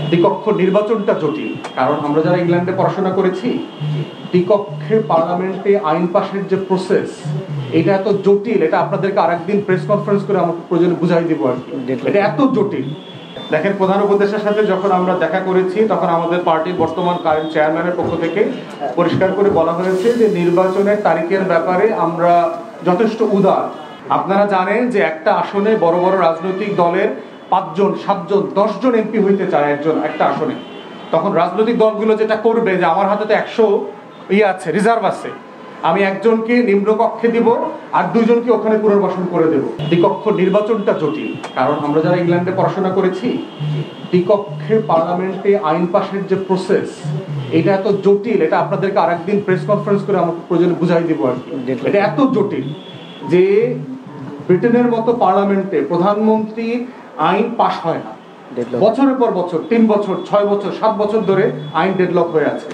দ্বিকক্ষ নির্বাচনটা জটিল, কারণ আমরা যারা ইংল্যান্ডে পড়াশোনা করেছি, দ্বিকক্ষে পার্লামেন্টে আইন পাশের যে প্রসেস, এটা এত জটিল, এটা আপনাদেরকে আরেকদিন প্রেস কনফারেন্স করে আমাকে প্রয়োজনে বুঝাই দিব আর কি। এটা এত জটিল। দেখেন, প্রধান উপদেষ্টার সাথে যখন আমরা দেখা করেছি, তখন আমাদের পার্টির বর্তমান কারেন্ট চেয়ারম্যানের পক্ষ থেকে পরিষ্কার করে বলা হয়েছে যে নির্বাচনের তারিখের ব্যাপারে আমরা যথেষ্ট উদার। আপনারা জানেন যে একটা আসনে বড় বড় রাজনৈতিক দলের 5 জন 7 জন 10 জন এমপি হইতে চায় একজন একটা আসনে। তখন রাজনৈতিক দলগুলো যেটা করবে যে আমার হাতে তো 100 আছে, রিজার্ভ আছে, আমি একজনকে নিম্নকক্ষে দিব আর 2 জনকে ওখানে পুনর্বাসন করে দেব। দ্বিকক্ষ নির্বাচনটা জটিল, কারণ আমরা যারা ইংল্যান্ডে পড়াশোনা করেছি, দ্বিকক্ষে পার্লামেন্টে আইন পাশের যে প্রসেস, এটা এত জটিল, এটা আপনাদেরকে আরেকদিন প্রেস কনফারেন্স করে আমাকে প্রয়োজনে বুঝাই দিব আর কি। এটা এত জটিল যে ব্রিটেনের মতো পার্লামেন্টে প্রধানমন্ত্রী আইন পাশ হয় না, বছরের পর বছর, 3 বছর 6 বছর 7 বছর ধরে আইন ডেডলক হয়ে আছে।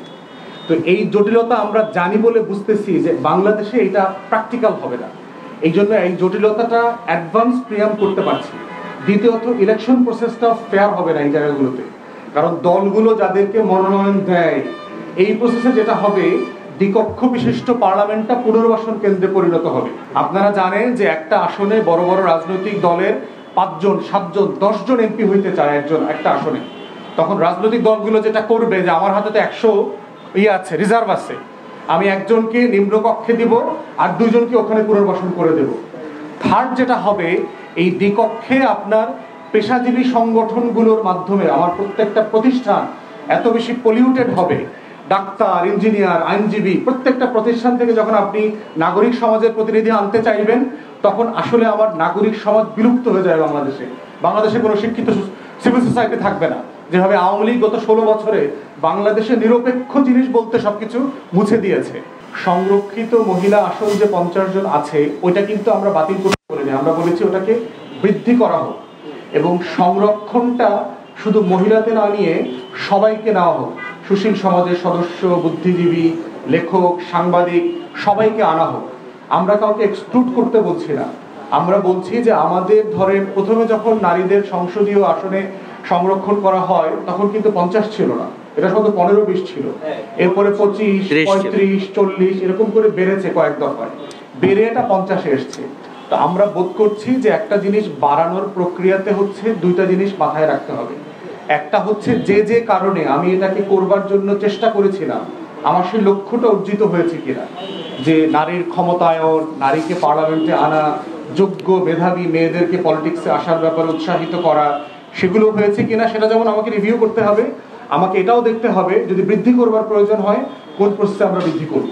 তো এই জটিলতা আমরা জানি বলে বুঝতেছি যে বাংলাদেশে এটা প্র্যাকটিক্যাল হবে না, এই জন্য এই জটিলতাটা অ্যাডভান্স প্রিয়াম করতে পারছি। দ্বিতীয়ত, ইলেকশন প্রসেসটা ফেয়ার হবে না এই জায়গাগুলোতে, কারণ দলগুলো যাদেরকে মনোনয়ন দেয়, এই প্রসেসে যেটা হবে, দ্বিকক্ষ বিশিষ্ট পার্লামেন্টটা পুনর্বাসন কেন্দ্রে পরিণত হবে। আপনারা জানেন যে একটা আসনে বড় বড় রাজনৈতিক দলের 5 জন 7 জন 10 জন এমপি হইতে চায় একজন একটা আসনে। তখন রাজনৈতিক দলগুলো যেটা করবে যে আমার হাতে তো 100 আছে, রিজার্ভ আছে, আমি একজনকে নিম্নকক্ষে দিব আর 2 জনকে ওখানে পুনর্বাসন করে দেব। থার্ড যেটা হবে, এই দ্বিকক্ষে আপনার পেশাজীবী সংগঠনগুলোর মাধ্যমে আমার প্রত্যেকটা প্রতিষ্ঠান এত বেশি পলিউটেড হবে। ডাক্তার, ইঞ্জিনিয়ার, আইনজীবী, প্রত্যেকটা প্রতিষ্ঠান থেকে যখন আপনি নাগরিক সমাজের প্রতিনিধি আনতে চাইবেন, তখন আসলে আমার নাগরিক সমাজ বিলুপ্ত হয়ে যায় বাংলাদেশে কোনো শিক্ষিত সিভিল সোসাইটি থাকবে না। যেভাবে আওয়ামী লীগ গত 16 বছরে বাংলাদেশে নিরপেক্ষ জিনিস বলতে সবকিছু মুছে দিয়েছে। সংরক্ষিত মহিলা আসন যে 50 জন আছে, ওইটা কিন্তু আমরা বাতিল করতে বলিনি, আমরা বলেছি ওটাকে বৃদ্ধি করা হোক এবং সংরক্ষণটা শুধু মহিলাদের না নিয়ে সবাইকে নেওয়া হোক। সুশীল সমাজের সদস্য, বুদ্ধিজীবী, লেখক, সাংবাদিক সবাইকে আনা হোক। আমরা কাউকে এক্সক্লুড করতে বলছি না, আমরা বলছি যে আমাদের ধরেন প্রথমে যখন নারীদের সংসদীয় আসনে সংরক্ষণ করা হয় তখন কিন্তু 50 ছিল না, এটা শুধু 15-20 ছিল, এরপরে 25, 35, 40 এরকম করে বেড়েছে, কয়েক দফায় বেড়ে এটা 50-এ এসছে। তো আমরা বোধ করছি যে একটা জিনিস বাড়ানোর প্রক্রিয়াতে হচ্ছে 2টা জিনিস মাথায় রাখতে হবে। একটা হচ্ছে যে কারণে আমি এটাকে করবার জন্য চেষ্টা করেছিলাম, আমার সেই লক্ষ্যটা অর্জিত হয়েছে কিনা, যে নারীর ক্ষমতায়ন, নারীকে পার্লামেন্টে আনা, যোগ্য মেধাবী মেয়েদেরকে পলিটিক্সে আসার ব্যাপারে উৎসাহিত করা, সেগুলো হয়েছে কিনা সেটা যেমন আমাকে রিভিউ করতে হবে, আমাকে এটাও দেখতে হবে যদি বৃদ্ধি করবার প্রয়োজন হয় কোন প্রসেসে আমরা বৃদ্ধি করব।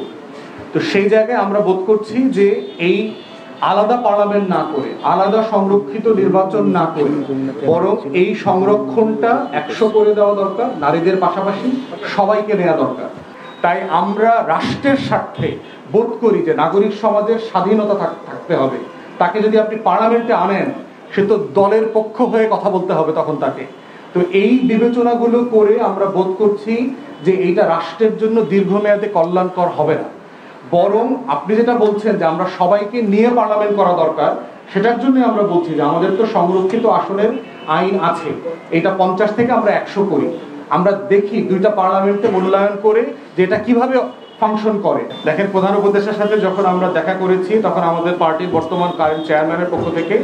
তো সেই জায়গায় আমরা বোধ করছি যে এই আলাদা পার্লামেন্ট না করে, আলাদা সংরক্ষিত নির্বাচন না করে, বরং এই সংরক্ষণটা 100 করে দেওয়া দরকার, নারীদের পাশাপাশি সবাইকে নেওয়া দরকার। তাই আমরা রাষ্ট্রের স্বার্থে বোধ করি যে নাগরিক সমাজের স্বাধীনতা থাকতে হবে। তাকে যদি আপনি পার্লামেন্টে আনেন, সে তো দলের পক্ষ হয়ে কথা বলতে হবে তখন তাকে। তো এই বিবেচনাগুলো করে আমরা বোধ করছি যে এইটা রাষ্ট্রের জন্য দীর্ঘমেয়াদে কল্যাণকর হবে না, বরং আপনি যেটা বলছেন যে আমরা সবাইকে নিয়ে পার্লামেন্ট করা দরকার, সেটার জন্য আমরা বলছি যে আমাদের তো সংরক্ষিত আসনের আইন আছে, এটা 50 থেকে আমরা 100 করি। আমরা দেখি 2টা পার্লামেন্টে মূল্যায়ন করে যে এটা কিভাবে ফাংশন করে। দেখেন, প্রধান উপদেষ্টার সাথে যখন আমরা দেখা করেছি, তখন আমাদের পার্টির বর্তমান কারেন্ট চেয়ারম্যানের পক্ষ থেকে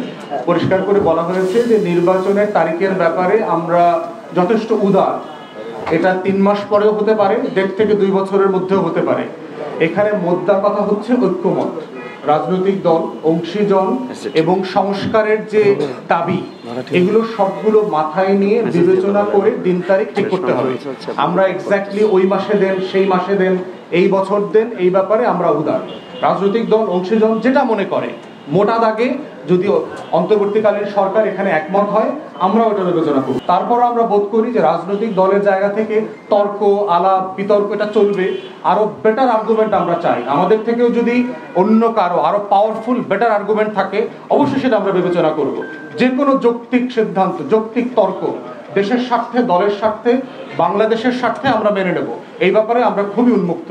পরিষ্কার করে বলা হয়েছে যে নির্বাচনের তারিখের ব্যাপারে আমরা যথেষ্ট উদার। এটা 3 মাস পরেও হতে পারে, 1.5 থেকে 2 বছরের মধ্যেও হতে পারে। এখানে মোদ্দা কথা হচ্ছে ঐক্যমত, রাজনৈতিক দল, অংশীজন এবং সংস্কারের যে দাবি, এগুলো সবগুলো মাথায় নিয়ে বিবেচনা করে দিন তারিখ ঠিক করতে হবে। আমরা এক্স্যাক্টলি ওই মাসে দেন, সেই মাসে দেন, এই বছর দেন, এই ব্যাপারে আমরা উদার। রাজনৈতিক দল, অংশীজন যেটা মনে করে, মোটা দাগে যদি অন্তর্বর্তীকালীন সরকার এখানে একমত হয়, আমরা ওটা বিবেচনা করব। তারপর আমরা বোধ করি যে রাজনৈতিক দলের জায়গা থেকে তর্ক, আলাপ, বিতর্ক এটা চলবে। আরো বেটার আর্গুমেন্ট আমরা চাই, আমাদের থেকেও যদি অন্য কারো আরো পাওয়ারফুল বেটার আর্গুমেন্ট থাকে, অবশ্যই সেটা আমরা বিবেচনা করব। যে কোনো যৌক্তিক সিদ্ধান্ত, যৌক্তিক তর্ক দেশের স্বার্থে, দলের স্বার্থে, বাংলাদেশের স্বার্থে আমরা মেনে নেব। এই ব্যাপারে আমরা খুবই উন্মুক্ত।